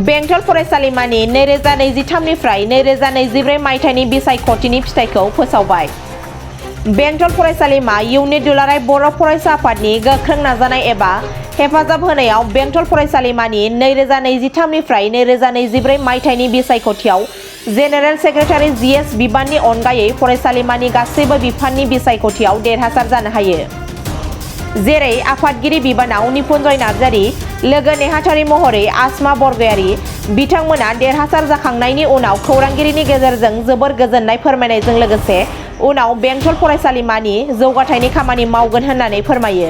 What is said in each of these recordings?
बेंटल फरायसालिमानि 2023 निफ्राय 2024 मायथाइनि बिसायख'थिनि फिथाइखौ फोसावबाय। बेंटल फरायसालिमा इउनिट दुलाराय बर' फरायसा आफादनि गोख्रों नाजानाय एबा हेफाजाब होनायाव बेंटल फरायसालिमानि 2023 निफ्राय 2024 मायथाइनि बिसायख'थियाव जेनेरेल सेक्रेटारि GS बिबाननि अनगायै फरायसालिमानि गासैबो बिफाननि बिसायख'थियाव देरहासार जानो हायो। जेरै आफादगिरि बिबानाव निपुन्जय नार्जारी, लोगो नेहाथारि महरै आसमा बरगयारी बिथांमोना देरहासार जाखांनायनि उनाव खौरांगिरिनि गेजेरजों जोबोर गोजोननाय फोरमायनायजों लोगोसे उनाव बेंटल फरायसालिमानि जौगाथायनि खामानि मावगोन होननानै फोरमायो।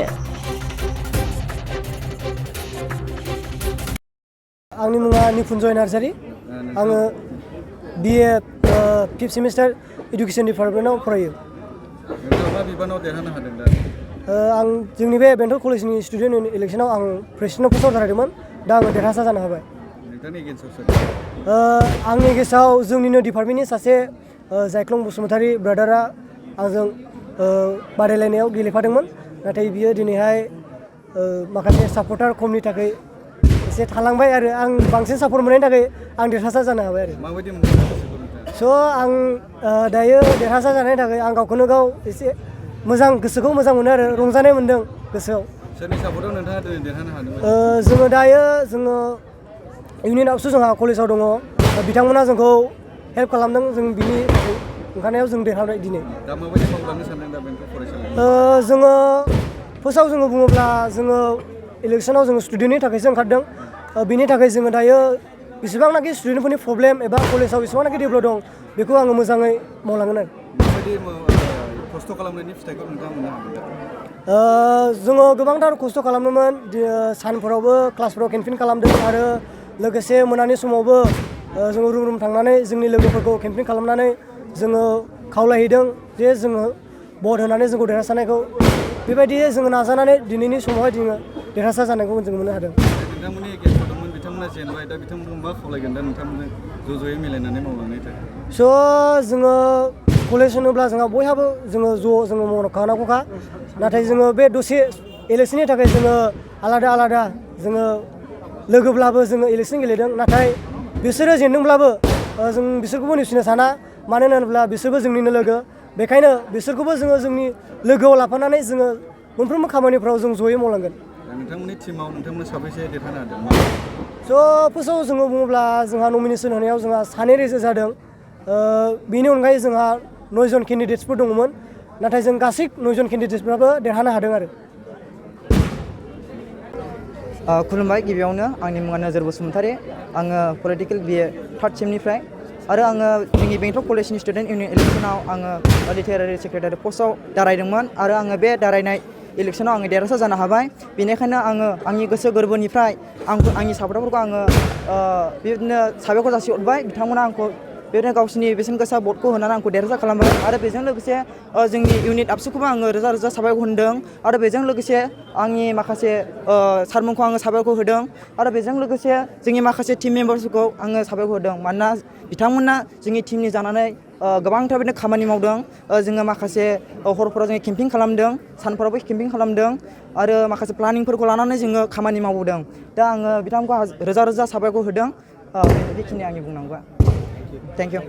आंनि मुङा निपुन्जय नार्जारी। आङो BA 5th सेमिस्टार इडुकेसन डिपार्टमेन्टआव फरायो। मा बिबानाव देरहानो हादों दा? आं जोंनि बे बेंटल कलेजनि स्टुडेन्ट इलेक्सनाव आं प्रेसिडेन्ट पस्टआव देरहादोंमोन। दा आङो देरहासार जानो हाबाय। नोंथांनि एगेन्स्टआव सोर? आंनि एगेन्स्टआव जोंनिनो डिपार्टमेन्टनि सासे जायख्लं बसुमतारी ब्रादारा आंजों बादायलायनायाव गेलेफादोंमोन। नाथाय बियो दिनैहाय माखासे सापर्टार खमनि थाखाय एसे थालांबाय आरो आं बांसिन सापर्ट मोननायनि थाखाय आं देरहासार जानो हाबाय आरो। माबायदि मोनदों? स' आं दायो देरहासार जानायनि थाखाय आं गावखौनो गाव एसे मोजां गोसोखौ मोजां मोनो आरो रंजानाय मोनदों गोसोआव। सोरनि सापर्टआव नोंथाङा दिनै देरहानो हादोंमोन? जोङो दायो इउनिट आबसु जोंहा कलेजाव दङ। बिथांमोना जोंखौ हेल्प खालामदों। जों बिनि ओंखारनायाव जों देरहाबाय दिनै। दा माबायदि मावलांनो सानदों दा बेंटल फरायसालियाव? जोङो फार्स्टआव जोङो बुङोब्ला जोङो इलेक्सनाव जोङो स्टुडेन्टनि थाखायसो ओंखारदों। बिनि थाखाय जोङो दायो बेसेबांनाखि स्टुडेन्टफोरनि प्रब्लेम एबा कलेजाव बेसेबांनाखि डेभेलप दं बेखौ आङो मोजाङै मावलांगोन आरो। माबायदि खस्थ' खालामनायनि फिथाइखौ नोंथाङा मोननो हागोन? जोङो गोबांथार खस्थ' खालामदोंमोन। सानफोरावबो क्लासफोराव केम्पिं खालामदों आरो लोगोसे मोनानि समावबो जोङो रुम थांनानै जोंनि लोगोफोरखौ केम्पिं खालामनानै जोङो खावलायहैदों जे जोङो भट होनानै जोंखौ देरहासारनायखौ। बेबायदियै जोङो नाजानानै दिनैनि समावहाय जोङो देरहासार जानायखौ जों मोननो हादों। नोंथांमोननि एगेन्स्टआव दंमोन, बिथांमोना जेनबाय। दा बिथांमोनखौ मा खावलायगोन दा नोंथांमोनजों ज'यै मिलायनानै मावलांनायनि थाखाय? स' जोङो कलेज होनोब्ला जोंहा बयहाबो जोङो मावखानांगौखा। नाथाय जोङो बे दसे इलेक्सननि थाखाय जोङो आलादा आलादा जोङो लोगोब्लाबो जोङो इलेक्सन गेलेदों। नाथाय बिसोरो जेनदोंब्लाबो जों बिसोरखौबो नेवसिनो साना। मानो होनोब्ला बिसोरबो जोंनिनो लोगो। बेखायनो बिसोरखौबो जोङो जोंनि लोगोआव लाफानानै जोङो मोनफ्रोमबो खामानिफ्राव जों ज'यै मावलांगोन। नोंथांमोननि टिमाव नोंथांमोना साबैसे देरहानो हादों? स' फार्स्टआव जोङो बुङोब्ला जोंहा नमिनेसन होनायाव जोंहा 2 रिजेक्ट जादों। बेनि अनगायै जोंहा 9 जन केन्डिडेट्सफोर दङमोन। नाथाय जों गासै 9 जन केन्डिडेट्सफ्राबो देरहानो हादों आरो। खुलुमबाय। गिबियावनो आंनि मुङा नोजोर बसुमतारी। आङो पलिटिकेल BA 3rd सेमनिफ्राय आरो आङो जोंनि बेंटल कलेजनि स्टुडेन्ट इउनियन इलेक्सनाव आङो लिटारेरि सेक्रेटारि पस्टआव दारायदोंमोन आरो आङो बे दारायनाय इलेक्सनाव आङो देरहासार जानो हाबाय। बेनिखायनो आङो आंनि गोसो गोरबोनिफ्राय आंनि सापर्टारफोरखौ आङो बेबायदिनो साबायखर जासिहरबाय। बिथांमोना आंखौ बेबायदिनो गावसिनि बेसेन गोसा भटखौ होनानै आंखौ देरहासार खालामबाय आरो बेजों लोगोसे जोंनि इउनिट आबसुखौबो आङो रोजा रोजा साबायखर होदों आरो बेजों लोगोसे आंनि माखासे सारमोनखौ आङो साबायखर होदों आरो बेजों लोगोसे जोंनि माखासे टिम मेम्बार्सफोरखौ आङो साबायखर होदों। मानोना बिथांमोना जोंनि टिमनि जानानै गोबांथार बिदिनो खामानि मावदों। जोङो माखासे हरफोराव जोङो केम्पिं खालामदों, सानफोरावबो केम्पिं खालामदों आरो माखासे प्लानिंफोरखौ लानानै जोङो खामानि मावबोदों। दा आङो बिथांमोनखौ रोजा रोजा साबायखर होदों। बेखिनि आंनि बुंनांगौआ। Thank you.